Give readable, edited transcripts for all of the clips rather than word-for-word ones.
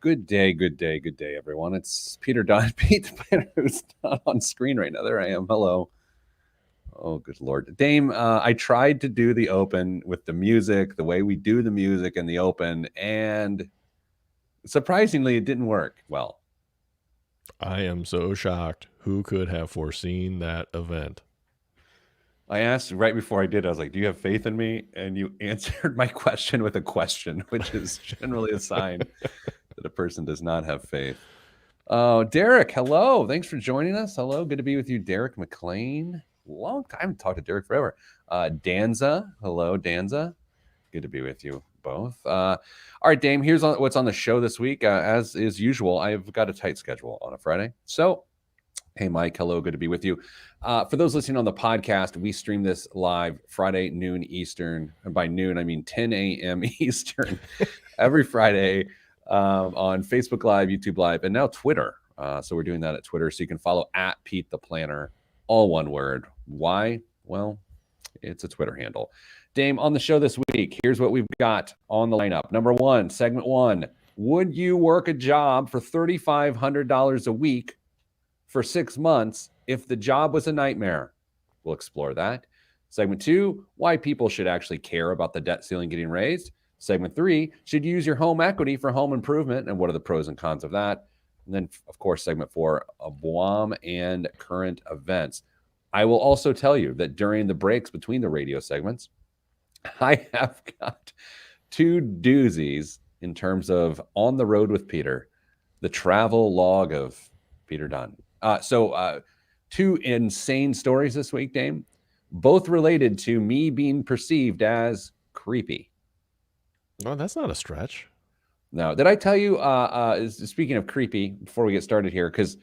Good day, everyone. It's Peter Dunn, Pete the Planner, who's not on screen right now. There I am. Hello. Oh, good Lord. Dame, I tried to do the open with the music, the way we do the music in the open, and surprisingly, it didn't work well. I am so shocked. Who could have foreseen that event? I asked right before I did, I was like, do you have faith in me? And you answered my question with a question, which is generally a sign that a person does not have faith. Oh, Derek, hello. Thanks for joining us. Hello. Good to be with you, Derek McLean. Long time. I haven't talked to Derek forever. Danza. Hello, Danza. Good to be with you both. All right, Dame, here's what's on the show this week. As is usual, I've got a tight schedule on a Friday. So, hey, Mike, hello. Good to be with you. For those listening on the podcast, we stream this live Friday, noon Eastern. And by noon, I mean 10 a.m. Eastern every Friday on Facebook Live, YouTube Live, and now Twitter. So we're doing that at Twitter. So you can follow at Pete the Planner, all one word. Why? Well, it's a Twitter handle. Dame, on the show this week, here's what we've got on the lineup. Number one, segment one. Would you work a job for $3,500 a week for 6 months if the job was a nightmare? We'll explore that. Segment two, why people should actually care about the debt ceiling getting raised. Segment three, should you use your home equity for home improvement, and what are the pros and cons of that? And then, of course, segment four, Guam and current events. I will also tell you that during the breaks between the radio segments, I have got two doozies in terms of On the Road with Peter, the travel log of Peter Dunn. So two insane stories this week, Dame, both related to me being perceived as creepy. Oh, that's not a stretch. No, did I tell you, speaking of creepy, before we get started here, because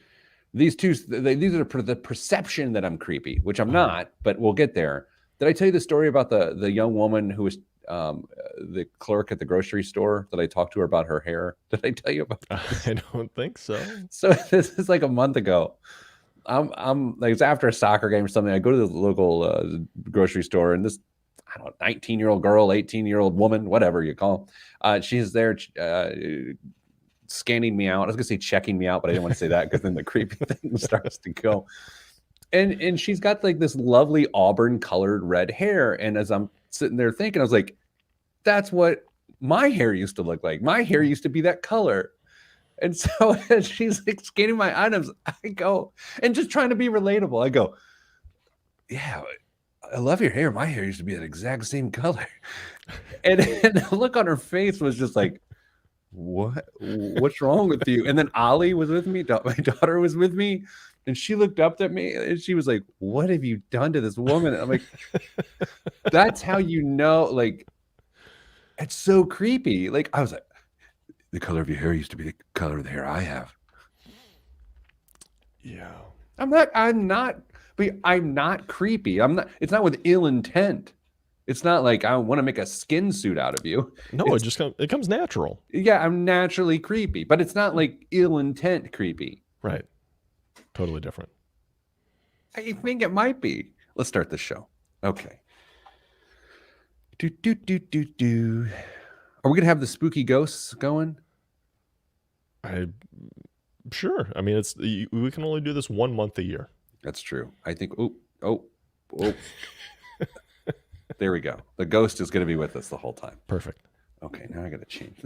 these are the perception that I'm creepy, which I'm not, but we'll get there. Did I tell you the story about the young woman who was the clerk at the grocery store that I talked to her about her hair? Did I tell you about this? I don't think so. So this is like a month ago. I'm like, it's after a soccer game or something. I go to the local grocery store, and this, I don't know, 19-year-old girl, 18-year-old woman, whatever you call them, she's there scanning me out. I was gonna say checking me out, but I didn't want to say that because then the creepy thing starts to go. And she's got like this lovely auburn colored red hair. And as I'm sitting there thinking, I was like, that's what my hair used to look like. My hair used to be that color. And so as she's like scanning my items, I go, and just trying to be relatable, I go, yeah, I love your hair. My hair used to be that exact same color. And the look on her face was just like, what's wrong with you? And then Ollie was with me. My daughter was with me. And she looked up at me and she was like, what have you done to this woman? And I'm like, that's how you know, like, it's so creepy. Like, I was like, the color of your hair used to be the color of the hair I have. Yeah. I'm not creepy. It's not with ill intent. It's not like I want to make a skin suit out of you. No, it comes natural. Yeah, I'm naturally creepy, but it's not like ill intent creepy. Right. Totally different. I think it might be. Let's start the show. Okay. Are we gonna have the spooky ghosts going? Sure. I mean, we can only do this 1 month a year. That's true. I think. Oh. There we go. The ghost is going to be with us the whole time. Perfect. Okay, now I got to change.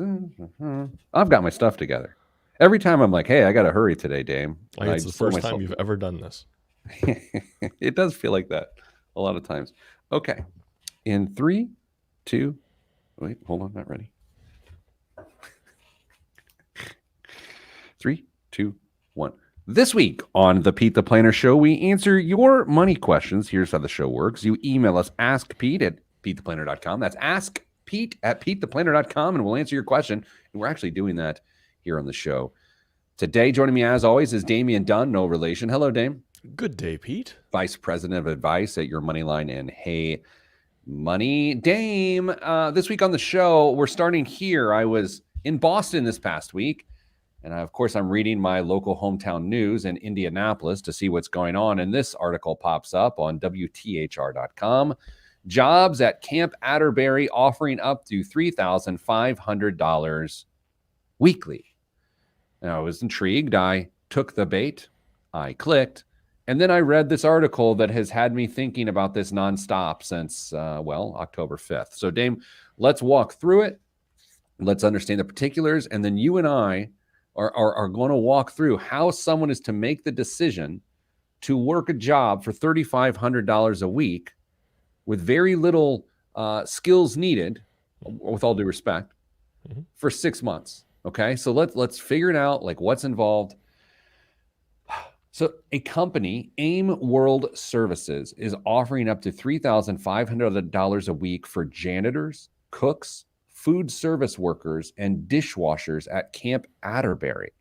I've got my stuff together. Every time I'm like, hey, I got to hurry today, Dame. Like it's the first time you've ever done this. It does feel like that a lot of times. Okay. In 3, 2, wait, hold on, not ready. 3, 2, 1. This week on the Pete the Planner Show, we answer your money questions. Here's how the show works. You email us, askpete at PeteThePlanner.com. That's askpete at PeteThePlanner.com, and we'll answer your question. And we're actually doing that here on the show. Today, joining me as always is Damian Dunn, no relation. Hello, Dame. Good day, Pete. Vice President of Advice at Your Moneyline and Hey Money. Dame, this week on the show, we're starting here. I was in Boston this past week. And of course, I'm reading my local hometown news in Indianapolis to see what's going on. And this article pops up on WTHR.com. Jobs at Camp Atterbury offering up to $3,500 weekly. And I was intrigued. I took the bait. I clicked. And then I read this article that has had me thinking about this nonstop since, October 5th. So, Dame, let's walk through it. Let's understand the particulars. And then you and I are going to walk through how someone is to make the decision to work a job for $3,500 a week with very little skills needed, with all due respect, for 6 months. Okay, so let's figure it out, like what's involved. So a company, AIM World Services, is offering up to $3,500 a week for janitors, cooks, food service workers, and dishwashers at Camp Atterbury.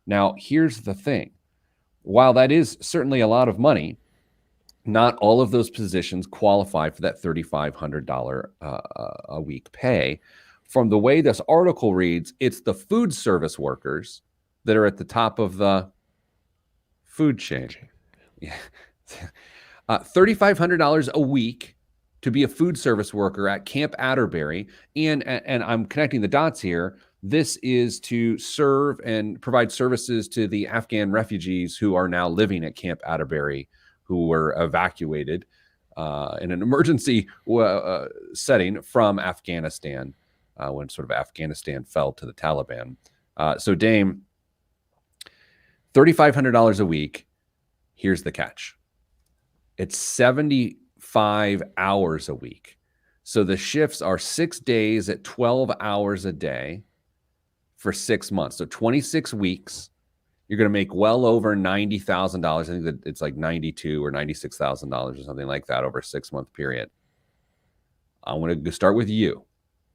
Now, here's the thing. While that is certainly a lot of money, not all of those positions qualify for that $3,500 a week pay. From the way this article reads, it's the food service workers that are at the top of the food chain. Yeah. $3,500 a week to be a food service worker at Camp Atterbury. And I'm connecting the dots here. This is to serve and provide services to the Afghan refugees who are now living at Camp Atterbury, who were evacuated in an emergency setting from Afghanistan when sort of Afghanistan fell to the Taliban. So, Dame, $3,500 a week. Here's the catch. It's 75 hours a week. So the shifts are 6 days at 12 hours a day for 6 months. So 26 weeks. You're going to make well over $90,000. I think that it's like $92,000 or $96,000 or something like that over a 6-month period. I want to start with you,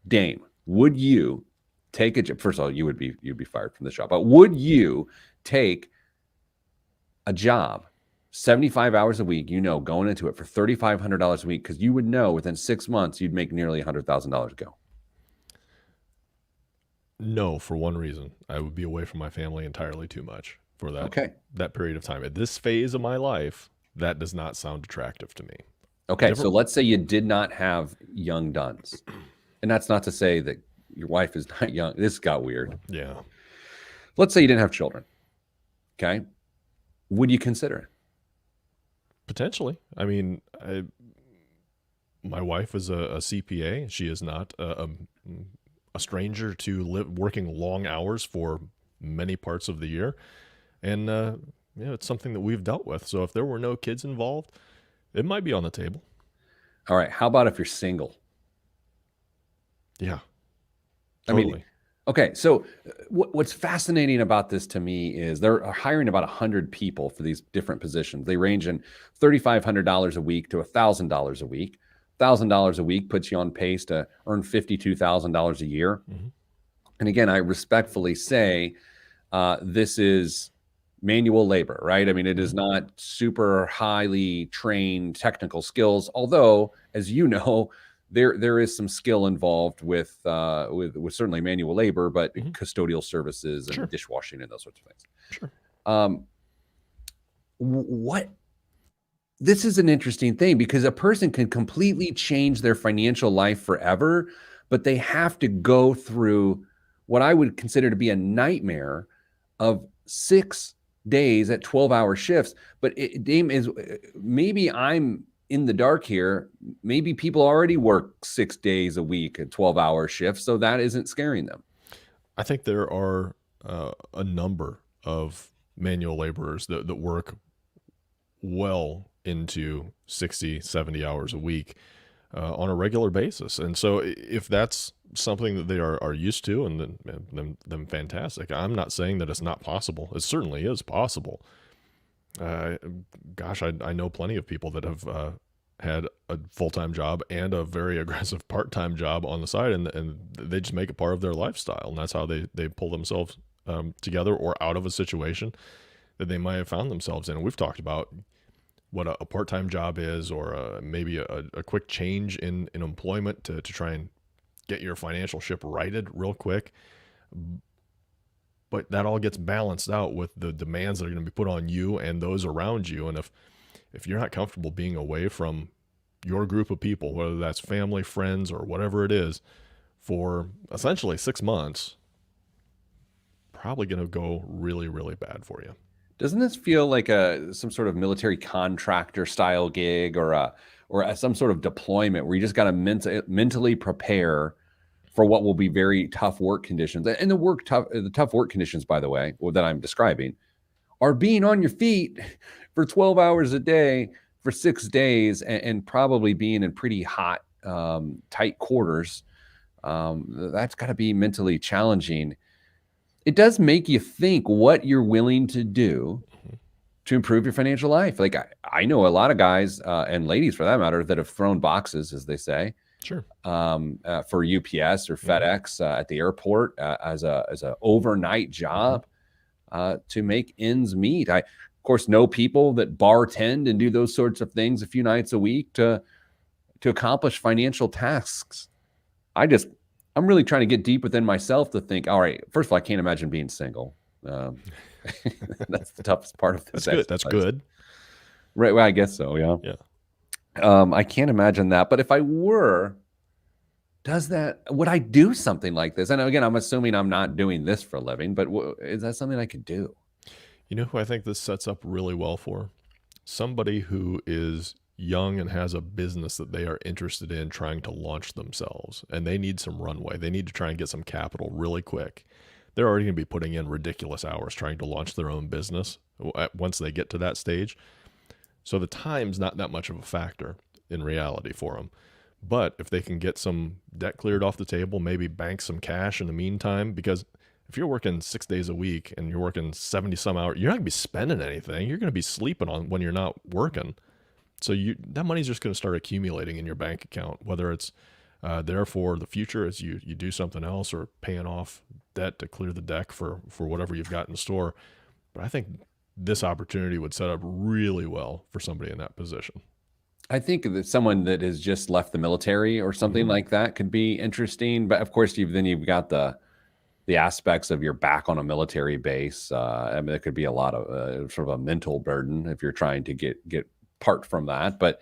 Dame. Would you take a job? First of all, you'd be fired from the job. But would you take a job 75 hours a week? Going into it for $3,500 a week, because you would know within 6 months you'd make nearly $100,000 go. No, for one reason. I would be away from my family entirely too much for that period of time. At this phase of my life, that does not sound attractive to me. Okay, so let's say you did not have young duns. And that's not to say that your wife is not young. This got weird. Yeah. Let's say you didn't have children. Okay. Would you consider it? Potentially. I mean, my wife is a CPA. She is not a stranger to working long hours for many parts of the year. And, it's something that we've dealt with. So if there were no kids involved, it might be on the table. All right. How about if you're single? Yeah. Totally. I mean, okay. So what's fascinating about this to me is they're hiring about 100 people for these different positions. They range in $3,500 a week to $1,000 a week. $1,000 a week puts you on pace to earn $52,000 a year. Mm-hmm. And again, I respectfully say this is manual labor, right? I mean, it is not super highly trained technical skills, although, as you know, there is some skill involved with certainly manual labor, but custodial services and dishwashing and those sorts of things. Sure. This is an interesting thing, because a person can completely change their financial life forever, but they have to go through what I would consider to be a nightmare of 6 days at 12-hour shifts. But Dame, maybe I'm in the dark here. Maybe people already work 6 days a week at 12-hour shifts, so that isn't scaring them. I think there are a number of manual laborers that work well into 60, 70 hours a week on a regular basis. And so if that's something that they are used to, and then fantastic. I'm not saying that it's not possible. It certainly is possible. Gosh, I know plenty of people that have had a full-time job and a very aggressive part-time job on the side, and they just make it part of their lifestyle, and that's how they pull themselves together or out of a situation that they might have found themselves in. And we've talked about what a part-time job is, or maybe a quick change in employment to try and get your financial ship righted real quick. But that all gets balanced out with the demands that are going to be put on you and those around you. And if you're not comfortable being away from your group of people, whether that's family, friends, or whatever it is, for essentially 6 months, probably going to go really, really bad for you. Doesn't this feel like some sort of military contractor style gig, or some sort of deployment where you just got to mentally prepare for what will be very tough work conditions? And the tough work conditions, by the way, that I'm describing, are being on your feet for 12 hours a day for 6 days, and probably being in pretty hot, tight quarters. That's got to be mentally challenging. It does make you think what you're willing to do Mhm. to improve your financial life. Like I know a lot of guys, and ladies for that matter, that have thrown boxes, as they say, Sure. for UPS or FedEx at the airport, as a overnight job, to make ends meet. I, of course, know people that bartend and do those sorts of things a few nights a week to accomplish financial tasks. I'm really trying to get deep within myself to think, all right, first of all, I can't imagine being single. Um, that's the toughest part of this. That's good. That's exercise. good. Right. Well, I guess so. Yeah. Yeah. I can't imagine that. But if I were, would I do something like this? And again, I'm assuming I'm not doing this for a living, but is that something I could do? You know who I think this sets up really well for? Somebody who is young and has a business that they are interested in trying to launch themselves, and they need some runway. They need to try and get some capital really quick. They're already going to be putting in ridiculous hours trying to launch their own business once they get to that stage. So the time's not that much of a factor in reality for them. But if they can get some debt cleared off the table, maybe bank some cash in the meantime, because if you're working 6 days a week and you're working 70 some hours, you're not going to be spending anything. You're going to be sleeping on when you're not working. So that money's just going to start accumulating in your bank account, whether it's there for the future as you do something else, or paying off debt to clear the deck for whatever you've got in store. But I think this opportunity would set up really well for somebody in that position. I think that someone that has just left the military or something like that could be interesting. But of course, you've got the aspects of you're back on a military base. I mean, it could be a lot of sort of a mental burden if you're trying to get part from that. But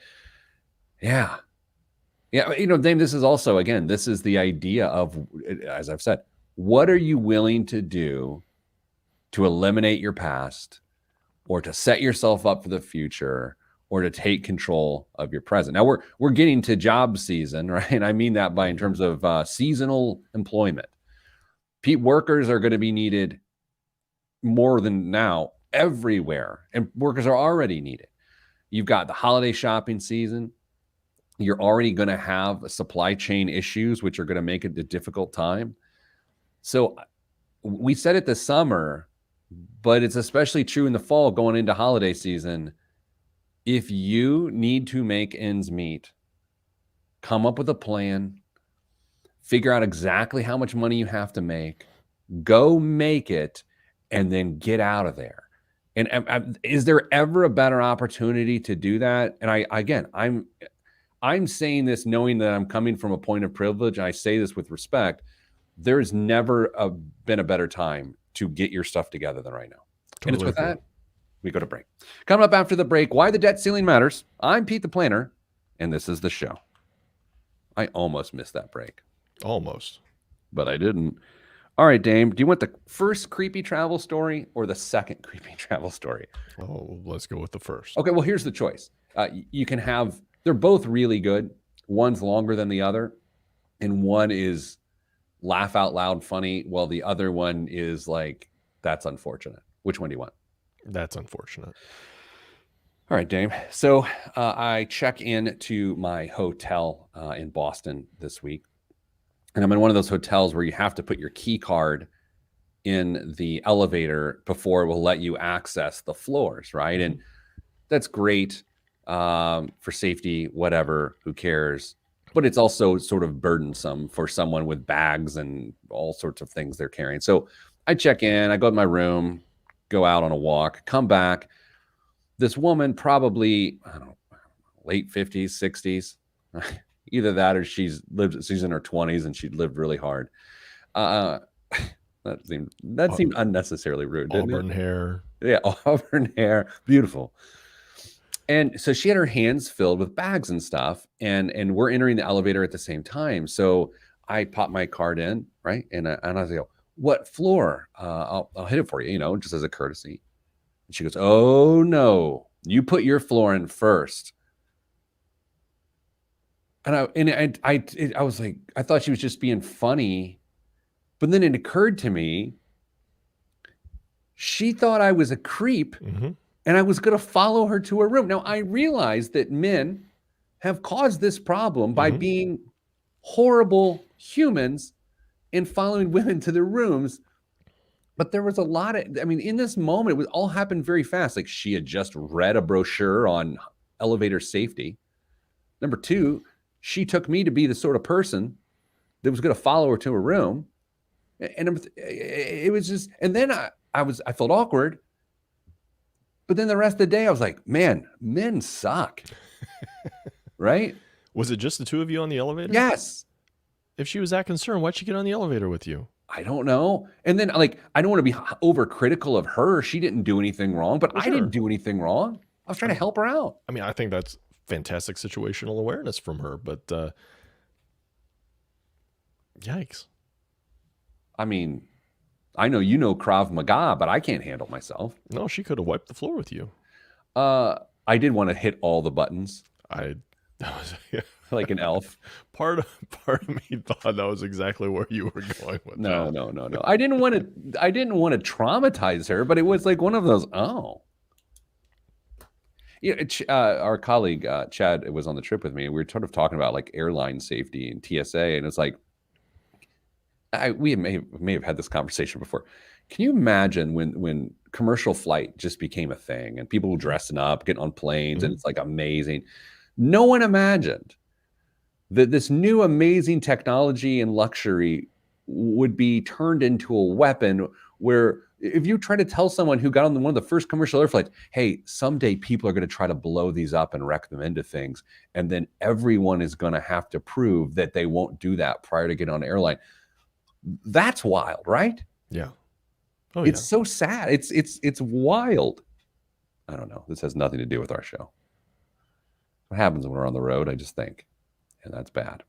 yeah, Dame, this is also, again, this is the idea of, as I've said, what are you willing to do to eliminate your past, or to set yourself up for the future, or to take control of your present? Now we're getting to job season, right? And I mean that in terms of seasonal employment. Workers are going to be needed more than now everywhere, and workers are already needed. You've got the holiday shopping season. You're already going to have supply chain issues, which are going to make it a difficult time. So we said it this summer, but it's especially true in the fall going into holiday season. If you need to make ends meet, come up with a plan, figure out exactly how much money you have to make, go make it, and then get out of there. And is there ever a better opportunity to do that? And I'm saying this knowing that I'm coming from a point of privilege, and I say this with respect. There's never been a better time to get your stuff together than right now. Totally and it's with agree. that, we go to break. Coming up after the break, why the debt ceiling matters. I'm Pete the Planner, and this is the show. I almost missed that break. Almost. But I didn't. All right, Dame, do you want the first creepy travel story or the second creepy travel story? Oh, let's go with the first. Okay, well, here's the choice. You can have, they're both really good. One's longer than the other, and one is laugh out loud funny, while the other one is like, that's unfortunate. Which one do you want? That's unfortunate. All right, Dame. So I check in to my hotel in Boston this week. And I'm in one of those hotels where you have to put your key card in the elevator before it will let you access the floors, right? And that's great for safety, whatever, who cares. But it's also sort of burdensome for someone with bags and all sorts of things they're carrying. So I check in, I go to my room, go out on a walk, come back. This woman, probably, I don't know, late 50s, 60s, either that or she's in her 20s and she'd lived really hard. That seemed unnecessarily rude, didn't it? Auburn hair. Yeah, auburn hair, beautiful. And so she had her hands filled with bags and stuff, and we're entering the elevator at the same time. So I pop my card in, right? And I go, what floor? I'll hit it for you, just as a courtesy. And she goes, oh no, you put your floor in first. And I was like, I thought she was just being funny, but then it occurred to me, she thought I was a creep, and I was going to follow her to her room. Now I realized that men have caused this problem by being horrible humans and following women to their rooms. But there was a lot of, in this moment, it all happened very fast. Like, she had just read a brochure on elevator safety. Number two, she took me to be the sort of person that was going to follow her to her room. And it was just, and then I felt awkward. But then the rest of the day, I was like, man, men suck. Right? Was it just the two of you on the elevator? Yes. If she was that concerned, why'd she get on the elevator with you? I don't know. And then, I don't want to be overcritical of her. She didn't do anything wrong, but I didn't do anything wrong. I was trying to help her out. I think that's fantastic situational awareness from her, but yikes. I know Krav Maga, but I can't handle myself. No, she could have wiped the floor with you. I did want to hit all the buttons. Like an elf. Part of me thought that was exactly where you were going with that. No. I didn't want to traumatize her, but it was like one of those, our colleague Chad was on the trip with me, and we were sort of talking about like airline safety and TSA, and it's like, we may have had this conversation before. Can you imagine when commercial flight just became a thing and people were dressing up, getting on planes, and it's like amazing? No one imagined that this new amazing technology and luxury would be turned into a weapon, where if you try to tell someone who got on one of the first commercial air flights, hey, someday people are going to try to blow these up and wreck them into things, and then everyone is going to have to prove that they won't do that prior to getting on an airline. That's wild, right? Yeah. Oh, it's so sad. It's wild. I don't know. This has nothing to do with our show. What happens when we're on the road, I just think. And that's bad.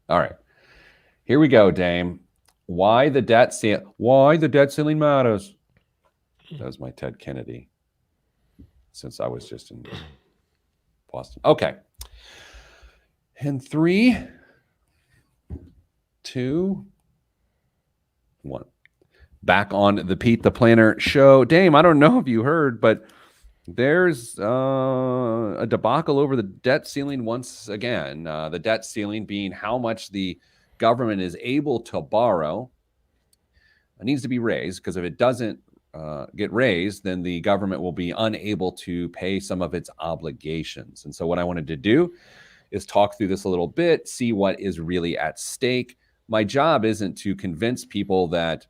All right. Here we go, Dame. Why the debt ceiling matters. That was my Ted Kennedy, since I was just in Boston. Okay. And 3, 2, 1. Back on the Pete the Planner show. Dame, I don't know if you heard, but there's a debacle over the debt ceiling once again. The debt ceiling being how much the government is able to borrow. It needs to be raised, because if it doesn't get raised, then the government will be unable to pay some of its obligations. And so what I wanted to do is talk through this a little bit, see what is really at stake. My job isn't to convince people that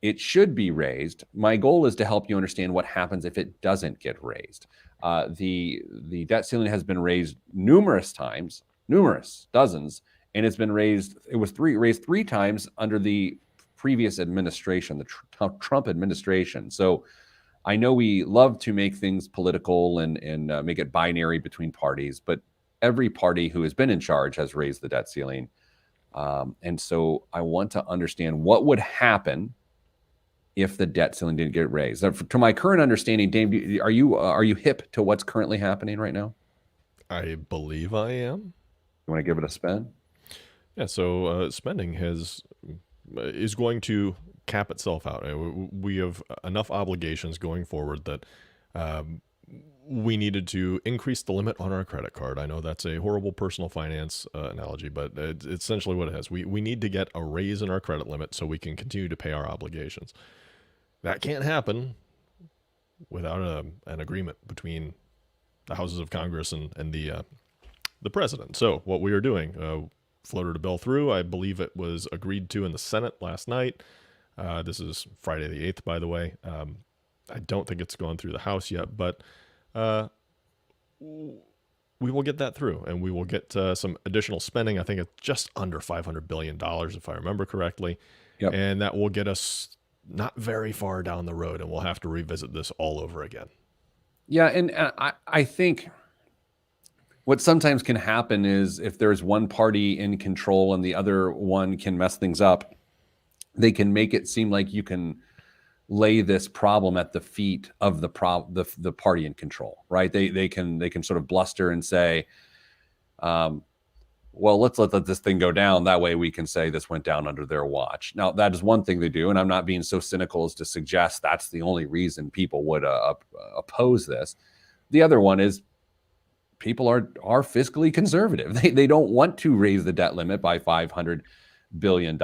it should be raised. My goal is to help you understand what happens if it doesn't get raised. The debt ceiling has been raised numerous times, dozens, and it's been raised. It was raised 3 times under the previous administration, the Trump administration. So I know we love to make things political and make it binary between parties, but every party who has been in charge has raised the debt ceiling. And so I want to understand what would happen if the debt ceiling didn't get raised. To my current understanding, Dave, are you hip to what's currently happening right now? I believe I am. You want to give it a spin? Yeah. So spending is going to cap itself out. We have enough obligations going forward that we needed to increase the limit on our credit card. I know that's a horrible personal finance analogy, but it's essentially what it is. We need to get a raise in our credit limit so we can continue to pay our obligations. That can't happen without an agreement between the houses of Congress and the president. So what we are doing, floated a bill through. I believe it was agreed to in the Senate last night. This is Friday the 8th, by the way. I don't think it's gone through the House yet, but we will get that through, and we will get some additional spending. I think it's just under $500 billion, if I remember correctly. Yep. And that will get us not very far down the road, and we'll have to revisit this all over again. Yeah, and I think what sometimes can happen is if there's one party in control and the other one can mess things up, they can make it seem like you can lay this problem at the feet of the party in control, right? They can sort of bluster and say, well, let's let this thing go down. That way we can say this went down under their watch. Now, that is one thing they do, and I'm not being so cynical as to suggest that's the only reason people would oppose this. The other one is people are fiscally conservative. They don't want to raise the debt limit by $500 billion.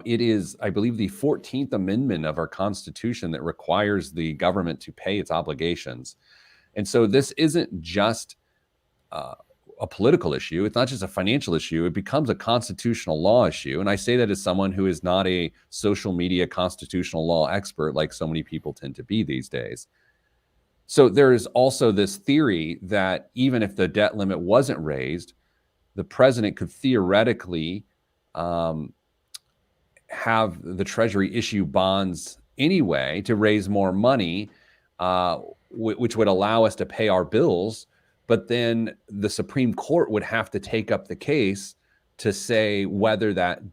It is, I believe, the 14th Amendment of our Constitution that requires the government to pay its obligations. And so this isn't just a political issue. It's not just a financial issue. It becomes a constitutional law issue. And I say that as someone who is not a social media constitutional law expert like so many people tend to be these days. So there is also this theory that even if the debt limit wasn't raised, the president could theoretically have the Treasury issue bonds anyway to raise more money, which would allow us to pay our bills. But then the Supreme Court would have to take up the case to say whether that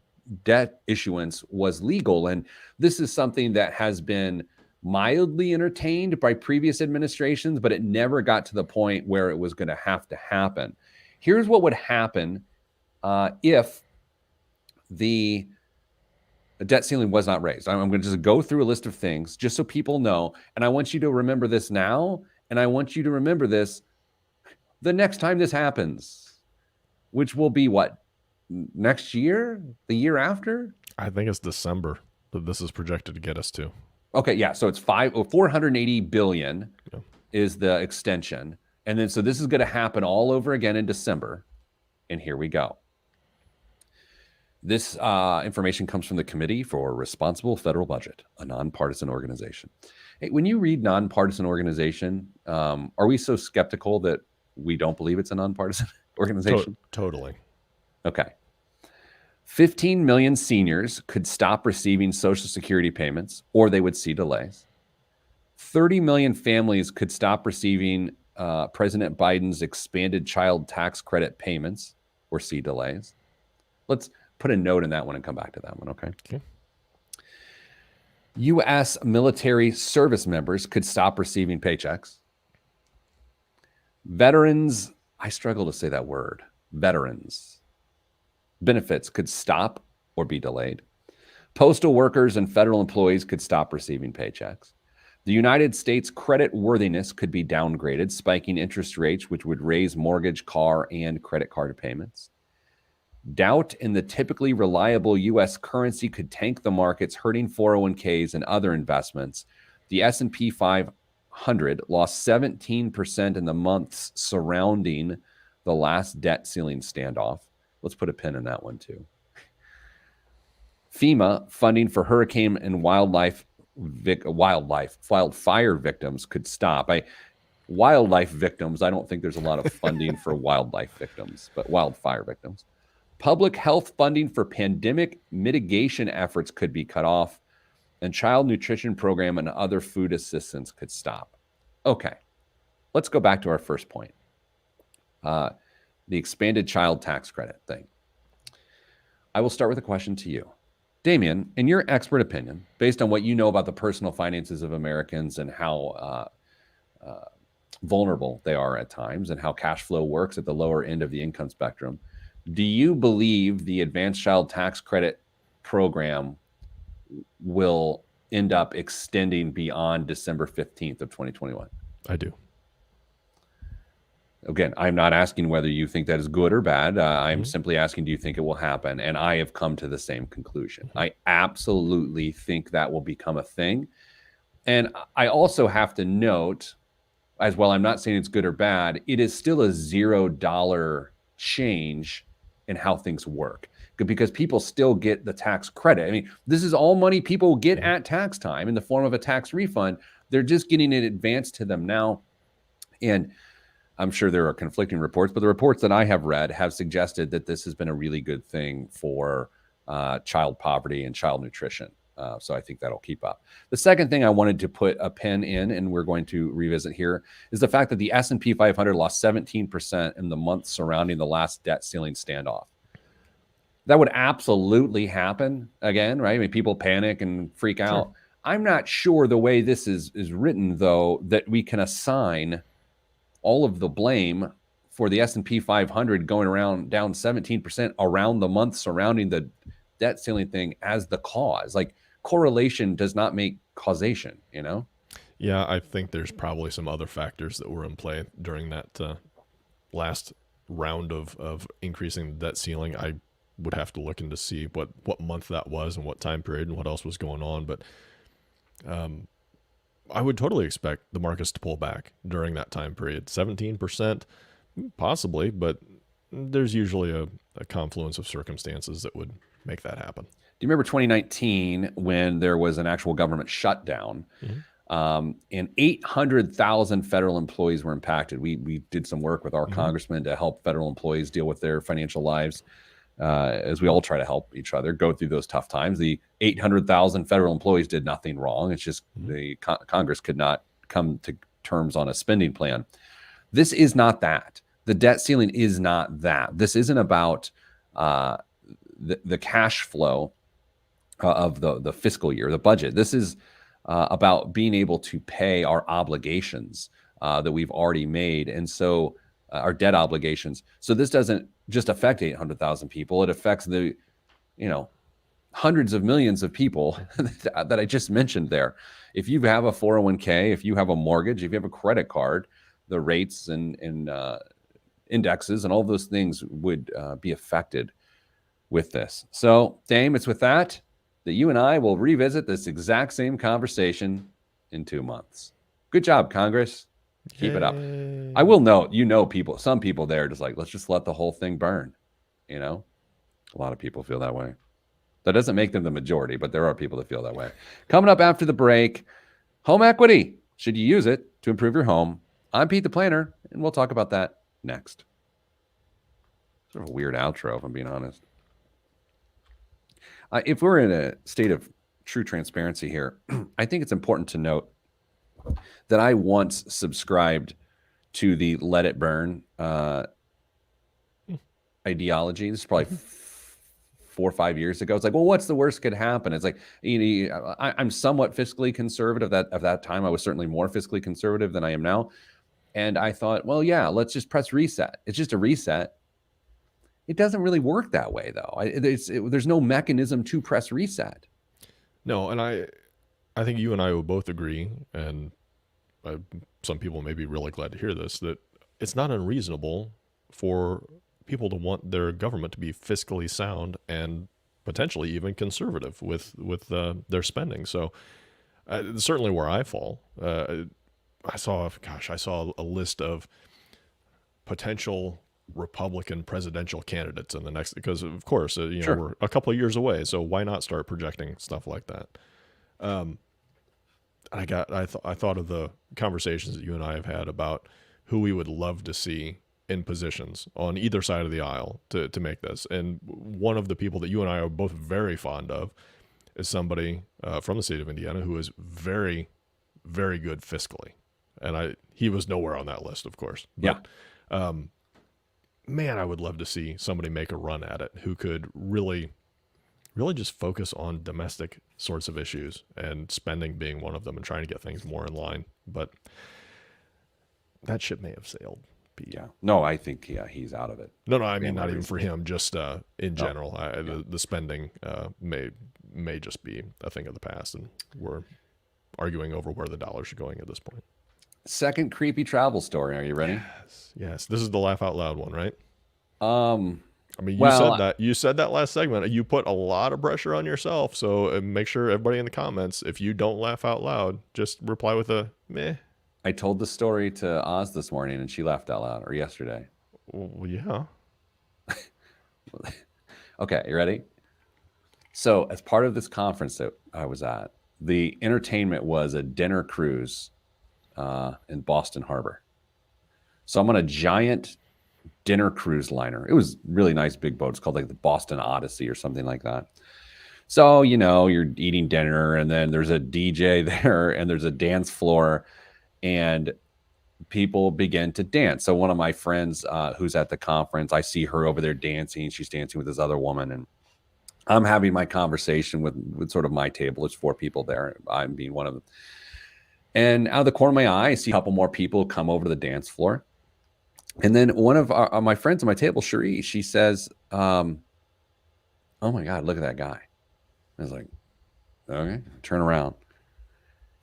debt issuance was legal. And this is something that has been mildly entertained by previous administrations, but it never got to the point where it was going to have to happen. Here's what would happen if the debt ceiling was not raised. I'm going to just go through a list of things just so people know. And I want you to remember this now. And I want you to remember this the next time this happens, which will be what? Next year? The year after? I think it's December that this is projected to get us to. Okay, yeah. So it's 480 billion is the extension. And then so this is going to happen all over again in December. And here we go. This information comes from the Committee for Responsible Federal Budget, a nonpartisan organization. Hey, when you read nonpartisan organization, are we so skeptical that we don't believe it's a nonpartisan organization? Totally. Okay. 15 million seniors could stop receiving Social Security payments, or they would see delays. 30 million families could stop receiving President Biden's expanded child tax credit payments, or see delays. Let's put a note in that one and come back to that one, okay? U.S. military service members could stop receiving paychecks. Veterans, I struggle to say that word, veterans, benefits could stop or be delayed. Postal workers and federal employees could stop receiving paychecks. The United States credit worthiness could be downgraded, spiking interest rates, which would raise mortgage, car, and credit card payments. Doubt in the typically reliable U.S. currency could tank the markets, hurting 401ks and other investments. The S&P 500 lost 17% in the months surrounding the last debt ceiling standoff. Let's put a pin in that one too. FEMA funding for hurricane and wildfire victims could stop. Wildlife victims, I don't think there's a lot of funding for wildlife victims, but wildfire victims. Public health funding for pandemic mitigation efforts could be cut off, and child nutrition program and other food assistance could stop. Okay, let's go back to our first point. The expanded child tax credit thing. I will start with a question to you. Damien, in your expert opinion, based on what you know about the personal finances of Americans and how vulnerable they are at times and how cash flow works at the lower end of the income spectrum, do you believe the advanced child tax credit program will end up extending beyond December 15th of 2021? I do. Again, I'm not asking whether you think that is good or bad. I'm simply asking, do you think it will happen? And I have come to the same conclusion. I absolutely think that will become a thing. And I also have to note, as well, I'm not saying it's good or bad, it is still a $0 change in how things work, because people still get the tax credit. I mean, this is all money people get at tax time in the form of a tax refund. They're just getting it advanced to them now. And I'm sure there are conflicting reports, but the reports that I have read have suggested that this has been a really good thing for child poverty and child nutrition. So I think that'll keep up. The second thing I wanted to put a pin in, and we're going to revisit here, is the fact that the S&P 500 lost 17% in the months surrounding the last debt ceiling standoff. that would absolutely happen again, right? I mean, people panic and freak out. Sure. I'm not sure the way this is written, though, that we can assign all of the blame for the S&P 500 going around down 17% around the month surrounding the debt ceiling thing as the cause. Like, correlation does not make causation, you know? Yeah, I think there's probably some other factors that were in play during that last round of increasing the debt ceiling. I would have to look into see what month that was and what time period and what else was going on. But I would totally expect the markets to pull back during that time period. 17%, possibly, but there's usually a confluence of circumstances that would make that happen. Do you remember 2019 when there was an actual government shutdown? And 800,000 federal employees were impacted. We did some work with our congressman to help federal employees deal with their financial lives, as we all try to help each other go through those tough times. The 800,000 federal employees did nothing wrong. It's just the Congress could not come to terms on a spending plan. This is not that. The debt ceiling is not that. This isn't about the cash flow of the fiscal year, the budget. This is about being able to pay our obligations that we've already made. And so our debt obligations. So this doesn't just affect 800,000 people. It affects the, hundreds of millions of people that I just mentioned there. If you have a 401k, if you have a mortgage, if you have a credit card, the rates and indexes and all those things would be affected with this. So, Dame, it's with that you and I will revisit this exact same conversation in 2 months. Good job, Congress. Keep it up. I will note, some people there are just like, let's just let the whole thing burn. A lot of people feel that way. That doesn't make them the majority, but there are people that feel that way. Coming up after the break, home equity. Should you use it to improve your home? I'm Pete the Planner, and we'll talk about that next. Sort of a weird outro, if I'm being honest. If we're in a state of true transparency here, I think it's important to note that I once subscribed to the let it burn ideology. This is probably 4 or 5 years ago. It's like, well, what's the worst could happen? It's like, I'm somewhat fiscally conservative. At that time, I was certainly more fiscally conservative than I am now. And I thought, well, yeah, let's just press reset. It's just a reset. It doesn't really work that way, though. There's no mechanism to press reset. No, and I think you and I will both agree, and some people may be really glad to hear this, that it's not unreasonable for people to want their government to be fiscally sound and potentially even conservative with their spending. So certainly where I fall, I saw a list of potential Republican presidential candidates in the next, because of course, Sure. we're a couple of years away. So why not start projecting stuff like that? I thought of the conversations that you and I have had about who we would love to see in positions on either side of the aisle to make this. And one of the people that you and I are both very fond of is somebody from the state of Indiana who is very, very good fiscally. And he was nowhere on that list, of course. But, Yeah. Man, I would love to see somebody make a run at it who could really just focus on domestic sorts of issues, and spending being one of them, and trying to get things more in line. But that ship may have sailed. Pete. Yeah. No, I think he's out of it. No, I mean, not even for him, just in general. Yeah. The spending may just be a thing of the past, and we're arguing over where the dollars are going at this point. Second creepy travel story. Are you ready? Yes. This is the laugh out loud one, right? I mean, you said that last segment. You put a lot of pressure on yourself. So make sure everybody in the comments, if you don't laugh out loud, just reply with a meh. I told the story to Oz this morning, and she laughed out loud, or yesterday. Well, yeah. Okay, you ready? So, as part of this conference that I was at, the entertainment was a dinner cruise in Boston Harbor. So I'm on a giant dinner cruise liner. It was really nice big boat. It's called like the Boston Odyssey or something like that. So, you're eating dinner, and then there's a DJ there, and there's a dance floor, and people begin to dance. So one of my friends who's at the conference, I see her over there dancing. She's dancing with this other woman, and I'm having my conversation with sort of my table. There's 4 people there. I'm being one of them. And out of the corner of my eye, I see a couple more people come over to the dance floor. And then one of my friends at my table, Cherie, she says, oh my God, look at that guy. I was like, okay, turn around.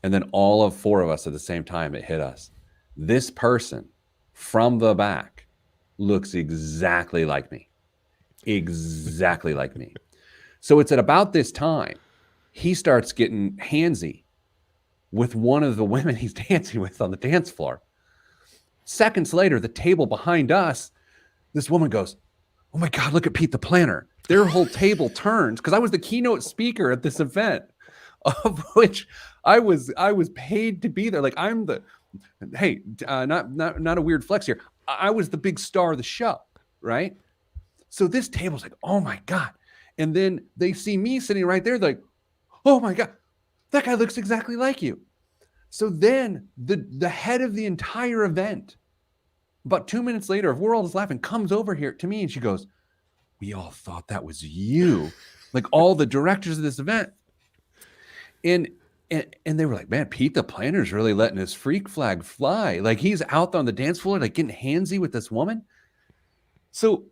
And then all of 4 of us at the same time, it hit us. This person from the back looks exactly like me. Exactly like me. So it's at about this time, he starts getting handsy with one of the women he's dancing with on the dance floor. Seconds later, the table behind us, this woman goes, oh my God, look at Pete the Planner. Their whole table turns, because I was the keynote speaker at this event, of which I was paid to be there. Like, I'm the, hey, not a weird flex here. I was the big star of the show, right? So this table's like, oh my God. And then they see me sitting right there, like, oh my God, that guy looks exactly like you. So then the head of the entire event, about 2 minutes later, if we're all just laughing, comes over here to me and she goes, we all thought that was you. Like, all the directors of this event. And they were like, man, Pete the Planner's really letting his freak flag fly. Like, he's out on the dance floor, like getting handsy with this woman. So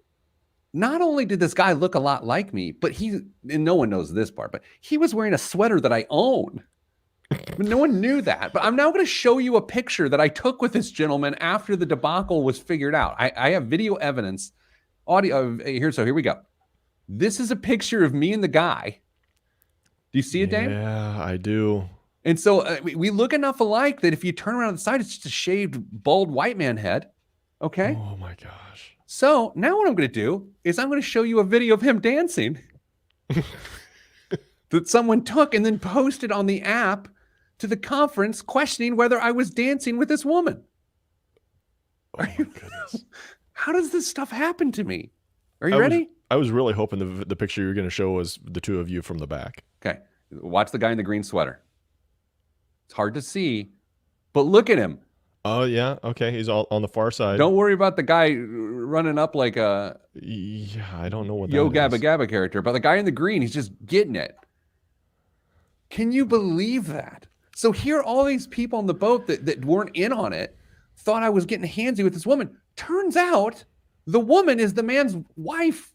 not only did this guy look a lot like me, but and no one knows this part, but he was wearing a sweater that I own. But no one knew that. But I'm now going to show you a picture that I took with this gentleman after the debacle was figured out. I have video evidence, audio here. So here we go. This is a picture of me and the guy. Do you see it, Dave? Yeah, I do. And so we look enough alike that if you turn around on the side, it's just a shaved, bald white man head. Okay. Oh my gosh. So now what I'm going to do is I'm going to show you a video of him dancing that someone took and then posted on the app to the conference, questioning whether I was dancing with this woman. Oh my goodness. How does this stuff happen to me? Are you ready? I was really hoping the picture you were going to show was the 2 of you from the back. Okay. Watch the guy in the green sweater. It's hard to see, but look at him. Oh, yeah. Okay. He's all on the far side. Don't worry about the guy running up like a I don't know what Yo that Gabba is. Gabba character, but the guy in the green, he's just getting it. Can you believe that? So here, all these people on the boat that weren't in on it thought I was getting handsy with this woman. Turns out the woman is the man's wife.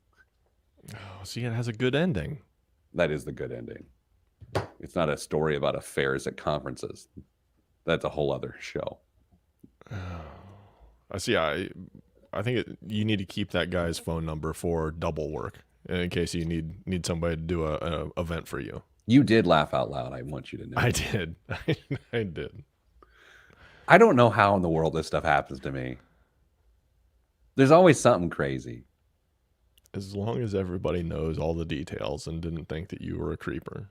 Oh, see, it has a good ending. That is the good ending. It's not a story about affairs at conferences. That's a whole other show. I see. I think you need to keep that guy's phone number for double work in case you need somebody to do a event for you. You did laugh out loud. I want you to know. I did. I did. I don't know how in the world this stuff happens to me. There's always something crazy. As long as everybody knows all the details and didn't think that you were a creeper.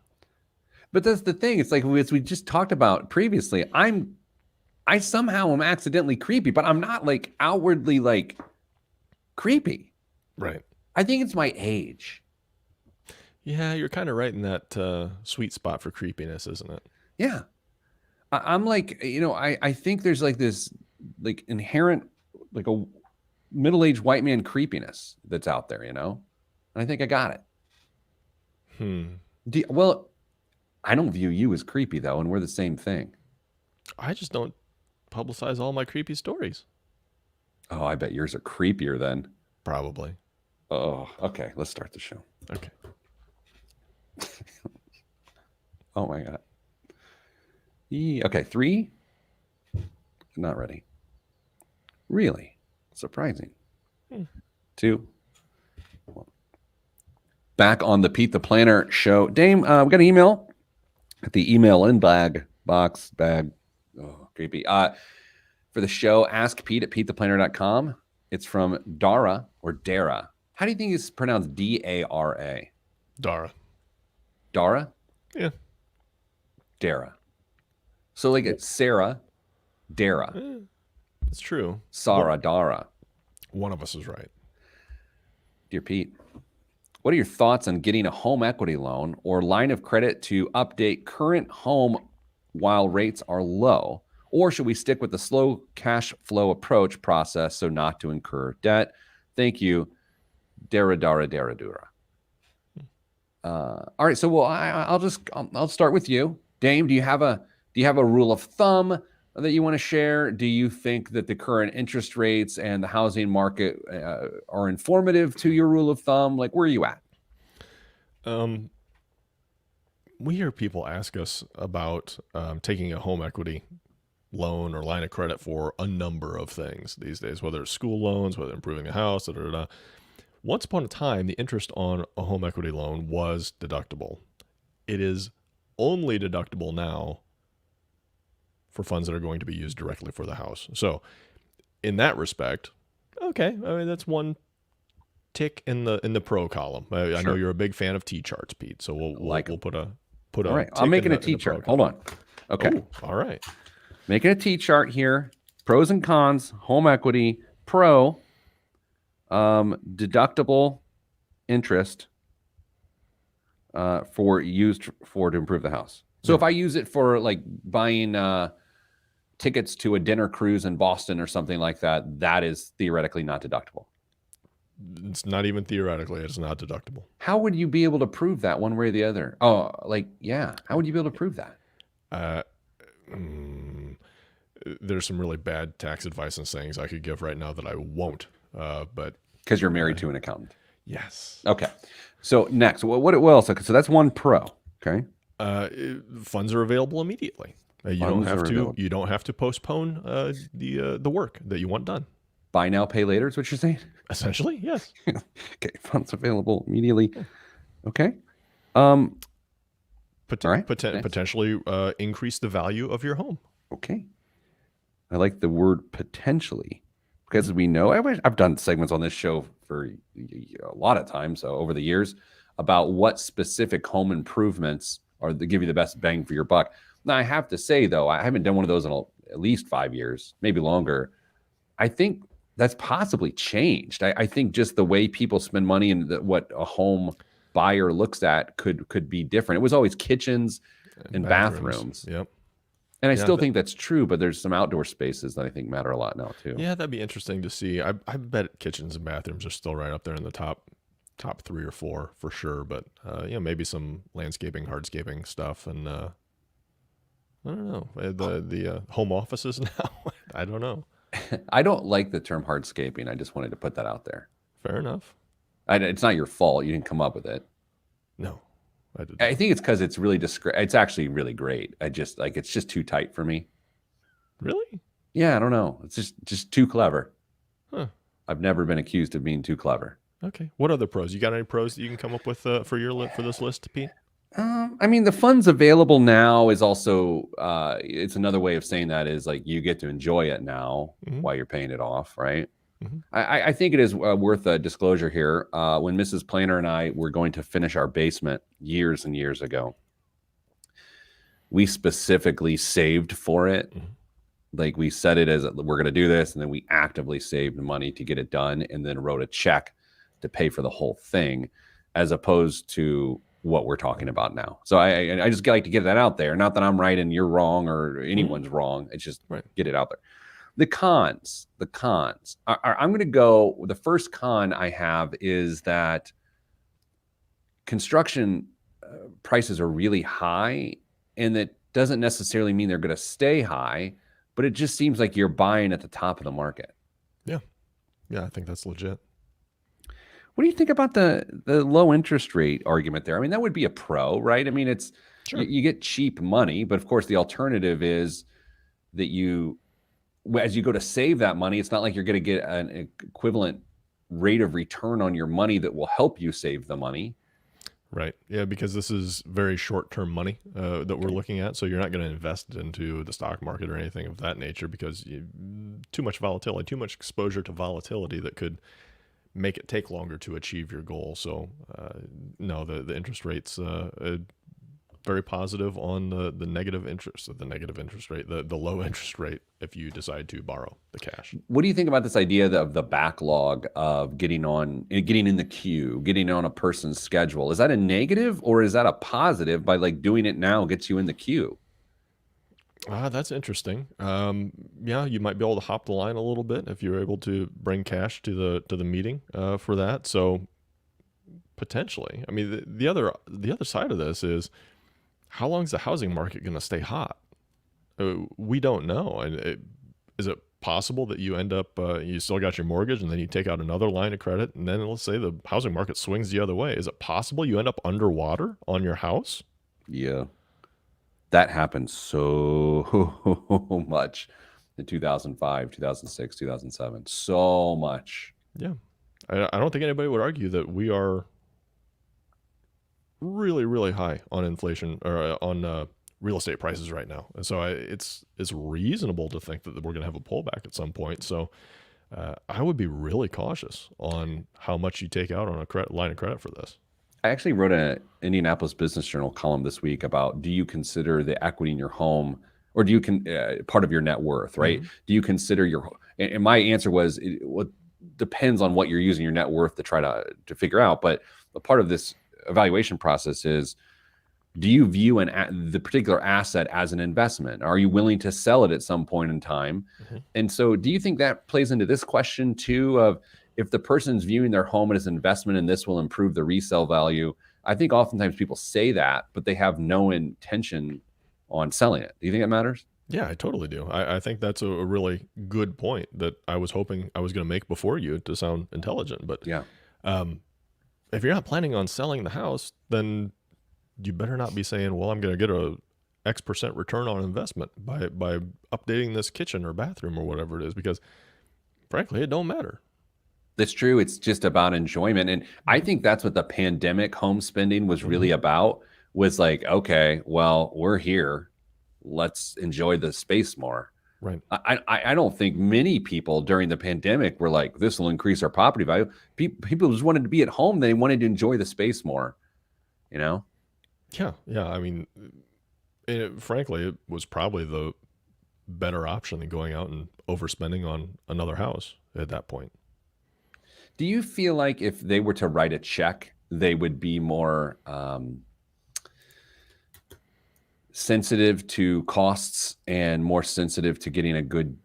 But that's the thing. It's like, as we just talked about previously, I somehow am accidentally creepy, but I'm not like outwardly like creepy. Right. I think it's my age. Yeah, you're kind of right in that sweet spot for creepiness, isn't it? Yeah. I'm like, I think there's like this like inherent, like a middle-aged white man creepiness that's out there, And I think I got it. Well, I don't view you as creepy though, and we're the same thing. I just don't publicize all my creepy stories. Oh, I bet yours are creepier then. Probably. Oh, okay. Let's start the show. Okay. Oh my God. Okay, 3. Not ready. Really? Surprising. 2. 1. Back on the Pete the Planner show. Dame, we got an email at the email in bag. Oh, creepy. For the show, ask Pete at PeteThePlanner.com. It's from Dara or Dara. How do you think it's pronounced? D-A-R-A? Dara. Dara? Yeah. Dara. So like it's Sarah, Dara. It's true. Sarah, Dara. One of us is right. Dear Pete, what are your thoughts on getting a home equity loan or line of credit to update current home while rates are low? Or should we stick with the slow cash flow approach process so not to incur debt? Thank you, Dara. All right, so well, I'll start with you, Dame. Do you have a rule of thumb that you want to share? Do you think that the current interest rates and the housing market are informative to your rule of thumb? Like, where are you at? Um, we hear people ask us about taking a home equity loan or line of credit for a number of things these days, whether it's school loans, whether improving a house, da, da, da. Once upon a time, the interest on a home equity loan was deductible. It is only deductible now for funds that are going to be used directly for the house. So, in that respect, okay, I mean that's one tick in the pro column. I know Sure. you're a big fan of T charts, Pete. So Like we'll 'em. put All a right, I'm tick making a in T the pro chart. Hold column. on. Okay, Oh, all right. making a T chart here. Pros and cons. Home equity. Pro. Deductible interest for used for to improve the house. So Yeah. if I use it for like buying tickets to a dinner cruise in Boston or something like that, that is theoretically not deductible. It's not even theoretically, it's not deductible. How would you be able to prove that one way or the other? Oh, like, yeah. How would you be able to prove that? Uh, mm, there's some really bad tax advice and sayings I could give right now that I won't. But Because you're married to an accountant. yes, Okay. So next, what else? Okay, so that's one pro. Okay. funds are available immediately. Funds are available. You don't have to postpone the work that you want done. Buy now, pay later is what you're saying? Essentially, yes. Okay. Funds available immediately. Okay. All right. Next. Potentially increase the value of your home. Okay. I like the word potentially because we know I've done segments on this show for a lot of times over the years about what specific home improvements are that give you the best bang for your buck. Now, I have to say, though, I haven't done one of those in at least 5 years, maybe longer. I think that's possibly changed. I think just the way people spend money and what a home buyer looks at could be different. It was always kitchens and bathrooms. Yep. And I Yeah, still think that's true, but there's some outdoor spaces that I think matter a lot now too. Yeah, that'd be interesting to see. I bet kitchens and bathrooms are still right up there in the top 3 or 4 for sure. But maybe some landscaping, hardscaping stuff, and I don't know the home offices now. I don't know. I don't like the term hardscaping. I just wanted to put that out there. Fair enough. It's not your fault. You didn't come up with it. No, I did. I think it's because it's really it's actually really great. I just like it's just too tight for me. Really? Yeah, I don't know. It's just too clever. Huh. I've never been accused of being too clever. Okay. What other pros? You got any pros that you can come up with for this list, Pete? I mean, the funds available now is also it's another way of saying that is like you get to enjoy it now while you're paying it off, right? I think it is worth a disclosure here. When Mrs. Planner and I were going to finish our basement years and years ago, we specifically saved for it. Like we set it as we're going to do this, and then we actively saved money to get it done, and then wrote a check to pay for the whole thing, as opposed to what we're talking about now. So I just like to get that out there. Not that I'm right and you're wrong or anyone's wrong. It's just get it out there. The cons. I'm going to go. The first con I have is that construction prices are really high, and that doesn't necessarily mean they're going to stay high, but it just seems like you're buying at the top of the market. Yeah, I think that's legit. What do you think about the low interest rate argument there? I mean, that would be a pro, right? I mean, it's you get cheap money, but of course the alternative is that as you go to save that money, it's not like you're going to get an equivalent rate of return on your money that will help you save the money. Right. Yeah, because this is very short-term money that we're looking at. So you're not going to invest into the stock market or anything of that nature because too much volatility, too much exposure to volatility that could make it take longer to achieve your goal. So no, the interest rates very positive on the negative interest, the low interest rate if you decide to borrow the cash. What do you think about this idea of the backlog of getting in the queue, getting on a person's schedule? Is that a negative or is that a positive by like doing it now gets you in the queue? That's interesting. Yeah, you might be able to hop the line a little bit if you're able to bring cash to the meeting for that. So Potentially. I mean, the other side of this is how long is the housing market going to stay hot? We don't know. And is it possible that you end up you still got your mortgage and then you take out another line of credit and then let's say the housing market swings the other way? Is it possible you end up underwater on your house? Yeah. That happened so much in 2005, 2006, 2007. So much. Yeah. I don't think anybody would argue that we are really, really high on inflation or on real estate prices right now. And so it's reasonable to think that we're going to have a pullback at some point. So I would be really cautious on how much you take out on a line of credit for this. I actually wrote an Indianapolis Business Journal column this week about, do you consider the equity in your home, or do you part of your net worth, right? Do you consider and my answer was, it depends on what you're using your net worth to try to figure out. But a part of this evaluation process is, do you view the particular asset as an investment? Are you willing to sell it at some point in time? And so do you think that plays into this question too, of if the person's viewing their home as an investment and this will improve the resale value? I think oftentimes people say that, but they have no intention on selling it. Do you think that matters? Yeah, I totally do. I think that's a really good point that I was hoping I was going to make before you to sound intelligent. But Yeah. if you're not planning on selling the house, then you better not be saying, well, I'm going to get a X% return on investment by updating this kitchen or bathroom or whatever it is, because frankly, it don't matter. That's true. It's just about enjoyment. And I think that's what the pandemic home spending was really about, was like, okay, well, we're here. Let's enjoy the space more. Right. I don't think many people during the pandemic were like, this will increase our property value. People just wanted to be at home. They wanted to enjoy the space more, you know? Yeah. Yeah. I mean, frankly, it was probably the better option than going out and overspending on another house at that point. Do you feel like if they were to write a check, they would be more sensitive to costs and more sensitive to getting a good,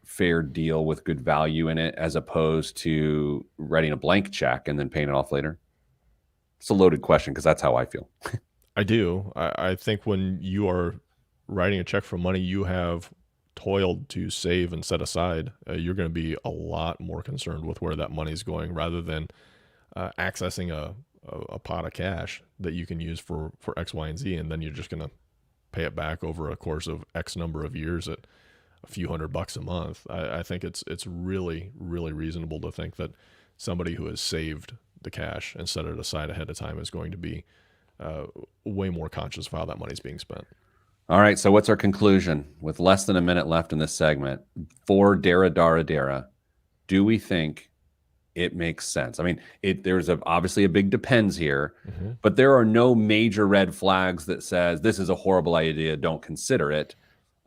fair deal with good value in it, as opposed to writing a blank check and then paying it off later? It's a loaded question because that's how I feel. I do. I think when you are writing a check for money you have toiled to save and set aside, you're going to be a lot more concerned with where that money is going rather than accessing a pot of cash that you can use for X, Y, and Z, and then you're just going to pay it back over a course of X number of years at a few $100 a month. I think it's really, really reasonable to think that somebody who has saved the cash and set it aside ahead of time is going to be way more conscious of how that money's being spent. All right. So what's our conclusion with less than a minute left in this segment for Dara Dara Dara? Do we think it makes sense? I mean, there's obviously a big depends here, but there are no major red flags that says this is a horrible idea, don't consider it.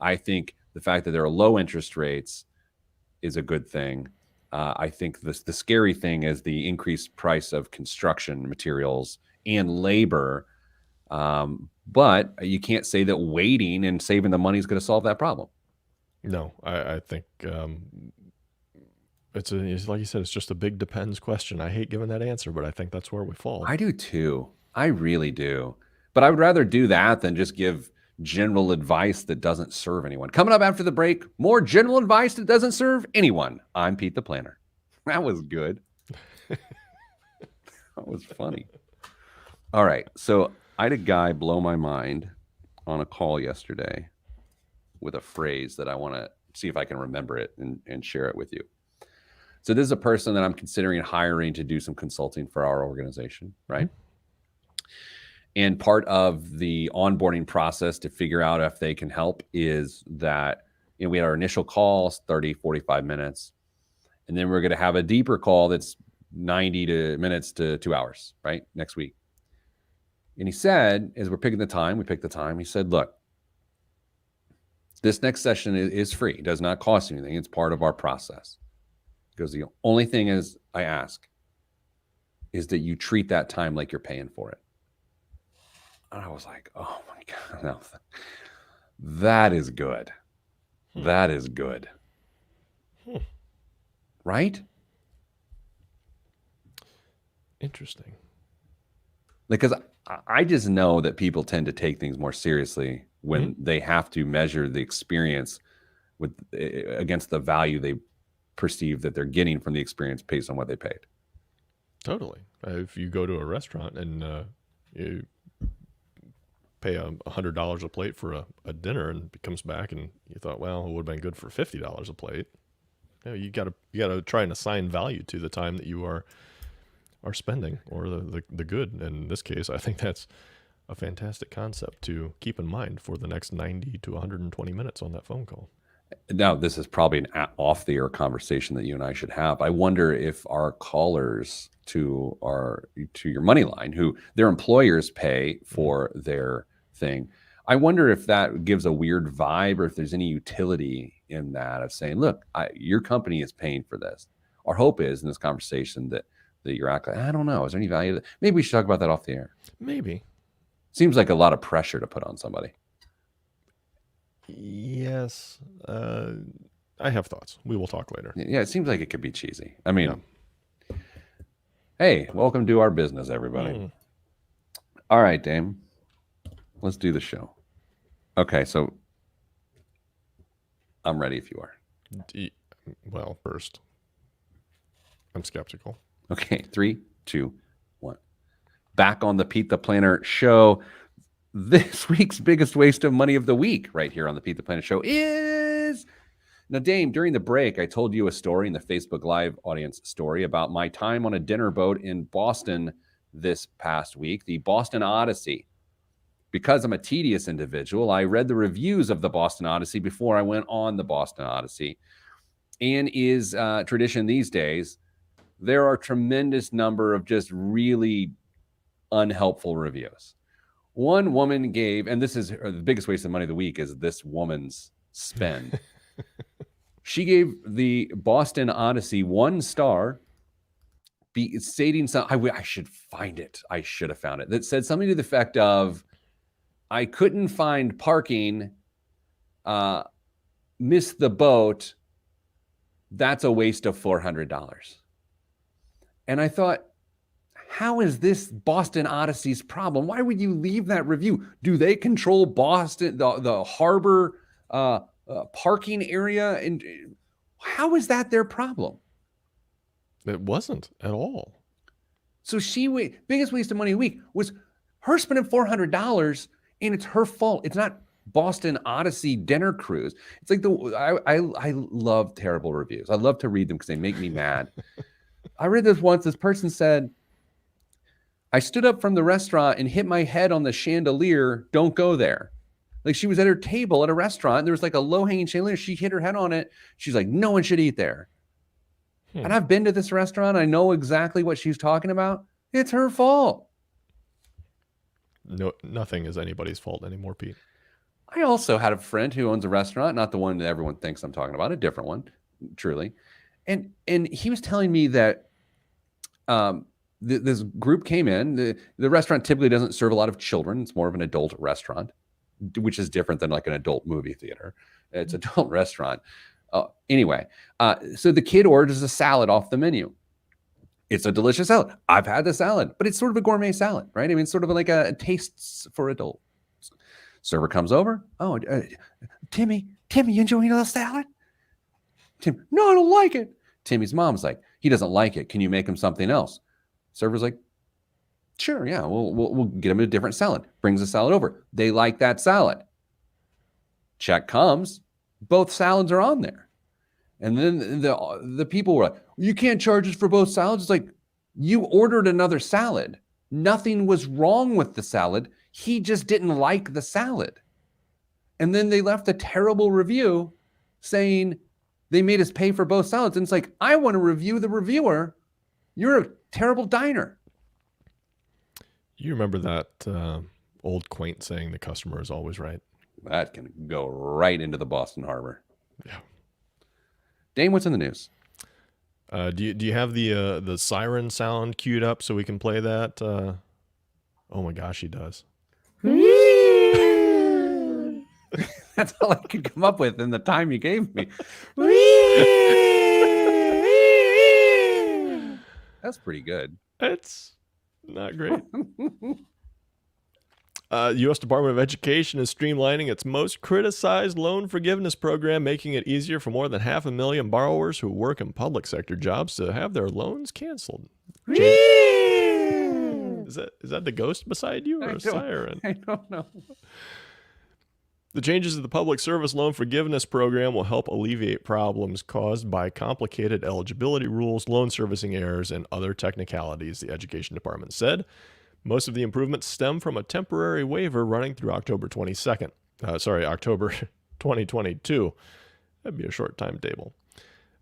I think the fact that there are low interest rates is a good thing. I think the scary thing is the increased price of construction materials and labor. But you can't say that waiting and saving the money is going to solve that problem. No, I think it's like you said, it's just a big depends question. I hate giving that answer, but I think that's where we fall. I do too. I really do. But I would rather do that than just give general advice that doesn't serve anyone. Coming up after the break, more general advice that doesn't serve anyone. I'm Pete the Planner. That was good. That was funny. All right. So I had a guy blow my mind on a call yesterday with a phrase that I want to see if I can remember it and share it with you. So this is a person that I'm considering hiring to do some consulting for our organization, right? And part of the onboarding process to figure out if they can help is that, we had our initial calls, 30, 45 minutes. And then we're going to have a deeper call that's 90 minutes to 2 hours, right? Next week. And he said, as we're picking the time, we picked the time. He said, look, this next session is free. It does not cost you anything. It's part of our process. Because the only thing is I ask is that you treat that time like you're paying for it. And I was like, oh my God, no, that is good. That is good. Right? Interesting. Because I just know that people tend to take things more seriously when they have to measure the experience with against the value they perceive that they're getting from the experience based on what they paid. Totally. If you go to a restaurant and you pay $100 a plate for a dinner, and it comes back and you thought, well, it would have been good for $50 a plate. You gotta try and assign value to the time that you are spending, or the good. And in this case, I think that's a fantastic concept to keep in mind for the next 90 to 120 minutes on that phone call. Now, this is probably an off-the-air conversation that you and I should have. I wonder if our callers to your money line, who their employers pay for their thing, I wonder if that gives a weird vibe, or if there's any utility in that of saying, look, your company is paying for this. Our hope is in this conversation that you're acting, I don't know, is there any value to that? Maybe we should talk about that off the air. Maybe. Seems like a lot of pressure to put on somebody. Yes. I have thoughts. We will talk later. Yeah, it seems like it could be cheesy. I mean, Hey, welcome to our business, everybody. All right, Dame. Let's do the show. Okay, so I'm ready if you are. Well, first, I'm skeptical. Okay, 3, 2, 1. Back on the Pete the Planner show. This week's biggest waste of money of the week right here on the Pete the Planner show is... Now, Dame, during the break, I told you a story in the Facebook Live audience story about my time on a dinner boat in Boston this past week, the Boston Odyssey. Because I'm a tedious individual, I read the reviews of the Boston Odyssey before I went on the Boston Odyssey. And is tradition these days, there are a tremendous number of just really unhelpful reviews. One woman gave, and this is the biggest waste of money of the week, is this woman's spend. She gave the Boston Odyssey 1 star, stating something. I should find it. I should have found it. That said something to the effect of, I couldn't find parking, missed the boat. That's a waste of $400. And I thought, how is this Boston Odyssey's problem? Why would you leave that review? Do they control Boston, the harbor parking area? And how is that their problem? It wasn't at all. So biggest waste of money a week was her spending $400, and it's her fault. It's not Boston Odyssey dinner cruise. It's like I love terrible reviews. I love to read them because they make me mad. I read this once. This person said, I stood up from the restaurant and hit my head on the chandelier. Don't go there. Like, she was at her table at a restaurant, and there was like a low-hanging chandelier. She hit her head on it. She's like, no one should eat there. And I've been to this restaurant. I know exactly what she's talking about. It's her fault. No, nothing is anybody's fault anymore, Pete. I also had a friend who owns a restaurant, not the one that everyone thinks I'm talking about, a different one, truly. And he was telling me that this group came in. The restaurant typically doesn't serve a lot of children. It's more of an adult restaurant, which is different than like an adult movie theater. It's an adult restaurant. Anyway, so the kid orders a salad off the menu. It's a delicious salad. I've had the salad, but it's sort of a gourmet salad, right? I mean, sort of like a tastes for adults. Server comes over. Oh, Timmy, you enjoying the salad? Tim, no, I don't like it. Timmy's mom's like, he doesn't like it. Can you make him something else? Server's like, sure, yeah, we'll get him a different salad. Brings the salad over. They like that salad. Check comes. Both salads are on there. And then the people were like, you can't charge us for both salads. It's like, you ordered another salad. Nothing was wrong with the salad. He just didn't like the salad. And then they left a terrible review saying they made us pay for both salads. And it's like, I want to review the reviewer. You're a terrible diner. You remember that old quaint saying, the customer is always right? That can go right into the Boston Harbor. Yeah. Dame, what's in the news? Do you have the siren sound queued up so we can play that? Oh my gosh, he does. That's all I could come up with in the time you gave me. That's pretty good. It's Not great. U.S. Department of Education is streamlining its most criticized loan forgiveness program, making it easier for more than 500,000 borrowers who work in public sector jobs to have their loans canceled. Is that the ghost beside you or a siren? I don't know. The changes to the Public Service Loan Forgiveness Program will help alleviate problems caused by complicated eligibility rules, loan servicing errors, and other technicalities, the Education Department said. Most of the improvements stem from a temporary waiver running through October 2022. That'd be a short timetable.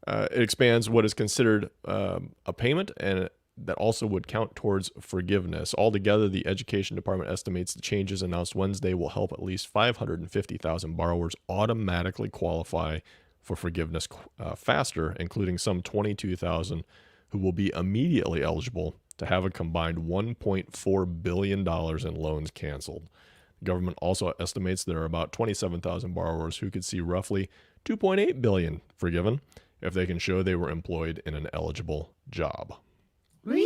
It expands what is considered a payment, and that also would count towards forgiveness. Altogether, the Education Department estimates the changes announced Wednesday will help at least 550,000 borrowers automatically qualify for forgiveness faster, including some 22,000 who will be immediately eligible to have a combined $1.4 billion in loans canceled. The government also estimates there are about 27,000 borrowers who could see roughly $2.8 billion forgiven if they can show they were employed in an eligible job. We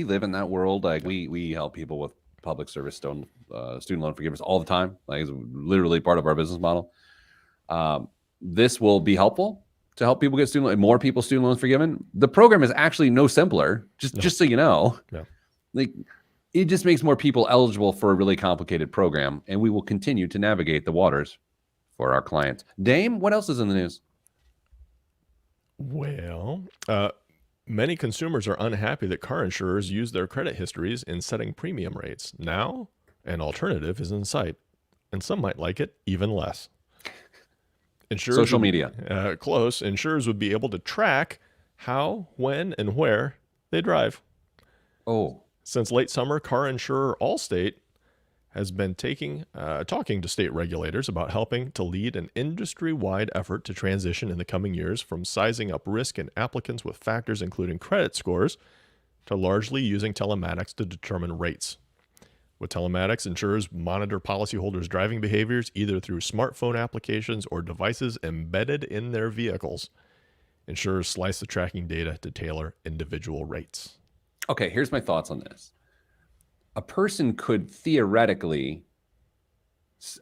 live in that world. Like we help people with public service student loan forgiveness all the time. Like it's literally part of our business model. This will be helpful to help people get more people student loans forgiven. The program is actually no simpler. Just so you know, like it just makes more people eligible for a really complicated program, and we will continue to navigate the waters for our clients. Dame, what else is in the news? Well, many consumers are unhappy that car insurers use their credit histories in setting premium rates. Now, an alternative is in sight, and some might like it even less. Social media. Close. Insurers would be able to track how, when, and where they drive. Oh. Since late summer, car insurer Allstate has been talking to state regulators about helping to lead an industry-wide effort to transition in the coming years from sizing up risk in applicants with factors including credit scores to largely using telematics to determine rates. With telematics, insurers monitor policyholders' driving behaviors either through smartphone applications or devices embedded in their vehicles. Insurers slice the tracking data to tailor individual rates. Okay, here's my thoughts on this. A person could theoretically,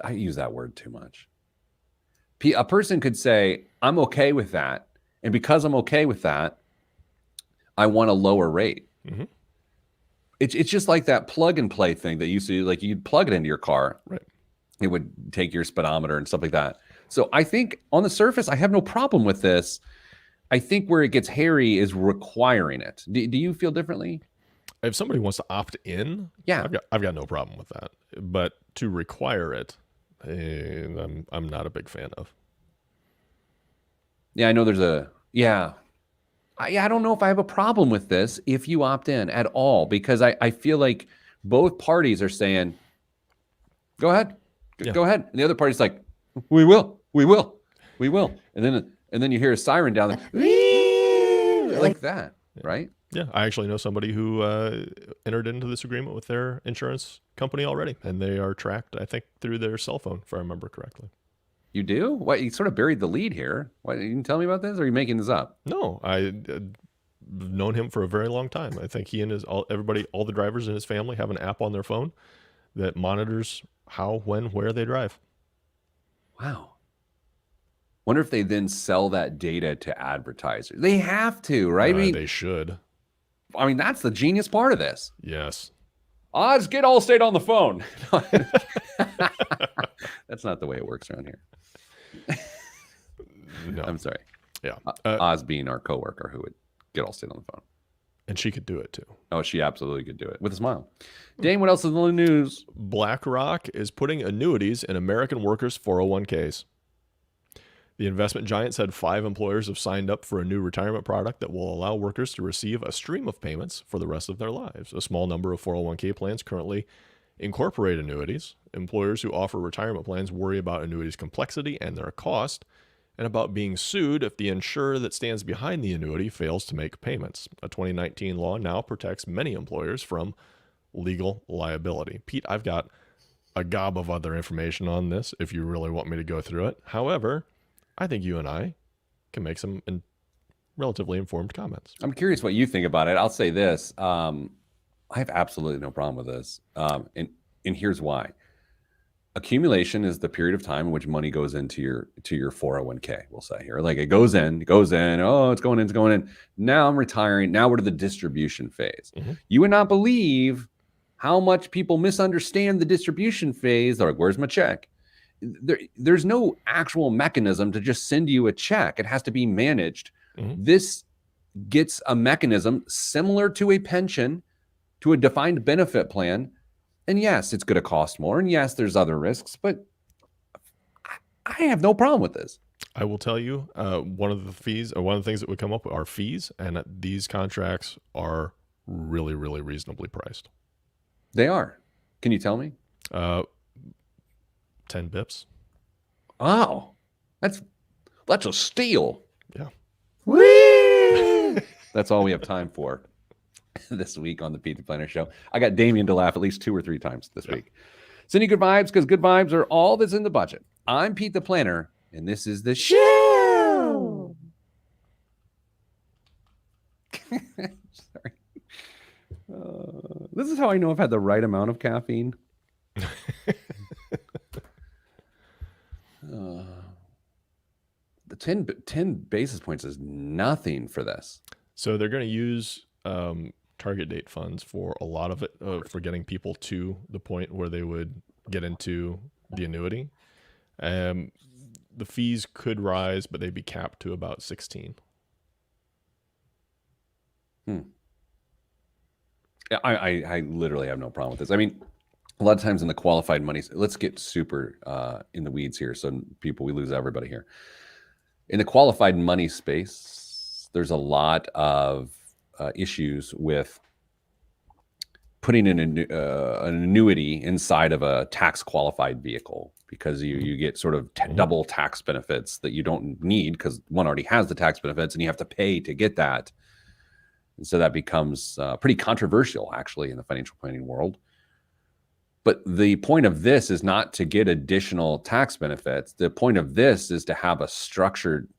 I use that word too much. A person could say, I'm okay with that. And because I'm okay with that, I want a lower rate. Mm-hmm. It's just like that plug and play thing that used to, like you'd plug it into your car. Right. It would take your speedometer and stuff like that. So I think on the surface, I have no problem with this. I think where it gets hairy is requiring it. Do you feel differently? If somebody wants to opt in, yeah, I've got no problem with that. But to require it, I'm not a big fan of. Yeah, I know there's I don't know if I have a problem with this if you opt in at all, because I feel like both parties are saying, go ahead. Go ahead. And the other party's like, we will. And then you hear a siren down there like that, right? Yeah, I actually know somebody who entered into this agreement with their insurance company already, and they are tracked, I think, through their cell phone, if I remember correctly. You do? What? You sort of buried the lead here. What? You can tell me about this, or are you making this up? No, I've known him for a very long time. I think he and all the drivers in his family have an app on their phone that monitors how, when, where they drive. Wow. Wonder if they then sell that data to advertisers. They have to, right? I mean, they should. I mean, that's the genius part of this. Yes. Odds, get Allstate on the phone. That's not the way it works around here. No. I'm sorry. Yeah. Oz being our coworker who would get Allstate on the phone. And she could do it too. Oh, she absolutely could do it with a smile. Dane, what else is in the news? BlackRock is putting annuities in American workers' 401ks. The investment giant said 5 employers have signed up for a new retirement product that will allow workers to receive a stream of payments for the rest of their lives. A small number of 401k plans currently incorporate annuities. Employers who offer retirement plans worry about annuities' complexity and their cost, and about being sued if the insurer that stands behind the annuity fails to make payments. A 2019 law now protects many employers from legal liability. Pete, I've got a gob of other information on this if you really want me to go through it. However, I think you and I can make some relatively informed comments. I'm curious what you think about it. I'll say this. I have absolutely no problem with this. And here's why. Accumulation is the period of time in which money goes into your 401k, we'll say here. Like it goes in, oh, it's going in. Now I'm retiring. Now we're to the distribution phase. You would not believe how much people misunderstand the distribution phase. They're like, where's my check? There's no actual mechanism to just send you a check. It has to be managed. This gets a mechanism similar to a pension, to a defined benefit plan. And yes, it's going to cost more. And yes, there's other risks, but I have no problem with this. I will tell you, one of the things that would come up are fees, and these contracts are really, really reasonably priced. They are. Can you tell me? 10 bips. Oh, that's a steal. Yeah. Whee! That's all we have time for this week on the Pete the Planner Show. I got Damien to laugh at least 2 or 3 times this week. Sending good vibes, because good vibes are all that's in the budget. I'm Pete the Planner, and this is the show. Sorry. This is how I know I've had the right amount of caffeine. The 10 basis points is nothing for this. So they're going to use target date funds for a lot of it, for getting people to the point where they would get into the annuity. The fees could rise, but they'd be capped to about 16. I literally have no problem with this. I mean, a lot of times in the qualified money, let's get super in the weeds here. So we lose everybody here. In the qualified money space, there's a lot of issues with putting an annuity inside of a tax qualified vehicle, because you get sort of double tax benefits that you don't need, because one already has the tax benefits and you have to pay to get that. And so that becomes pretty controversial, actually, in the financial planning world. But the point of this is not to get additional tax benefits. The point of this is to have a structured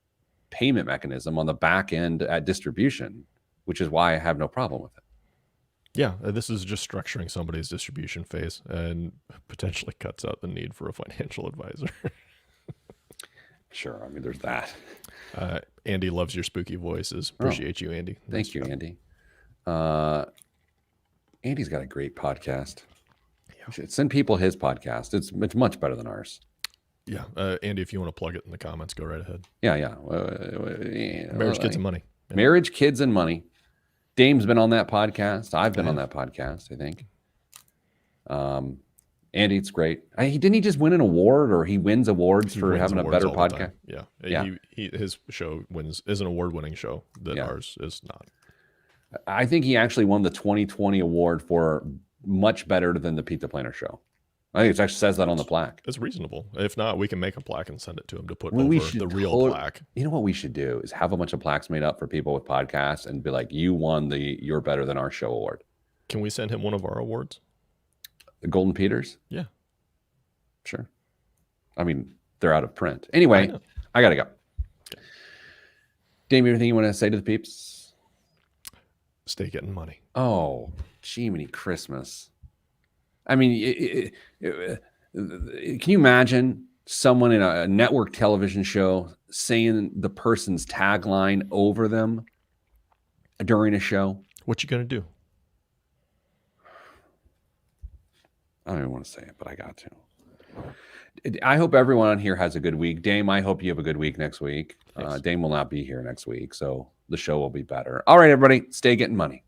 payment mechanism on the back end at distribution, which is why I have no problem with it. Yeah, this is just structuring somebody's distribution phase and potentially cuts out the need for a financial advisor. Sure. I mean, there's that. Andy loves your spooky voices. Appreciate you, Andy. Thank you, Andy. Andy's got a great podcast. Yeah. Send people his podcast. It's much better than ours. Yeah. Andy, if you want to plug it in the comments, go right ahead. Yeah. Marriage, Kids, and Money. Yeah. Marriage, Kids, and Money. Dame's been on that podcast. I've been on that podcast, I think. Andy, it's great. Didn't he just win an award, or he wins awards for having a better podcast? Yeah. His show is an award-winning show that ours is not. I think he actually won the 2020 award for much better than the Pete the Planner Show. I think it actually says that on the plaque. It's reasonable. If not, we can make a plaque and send it to him to put over the real plaque. You know what we should do is have a bunch of plaques made up for people with podcasts and be like, you won the You're Better Than Our Show award. Can we send him one of our awards? The Golden Peters? Yeah. Sure. I mean, they're out of print. Anyway, I got to go. Okay. Dave, anything you want to say to the peeps? Stay getting money. Oh, Jiminy Christmas. I mean, can you imagine someone in a network television show saying the person's tagline over them during a show? What you going to do? I don't even want to say it, but I got to. I hope everyone on here has a good week. Dame, I hope you have a good week next week. Dame will not be here next week, so the show will be better. All right, everybody, stay getting money.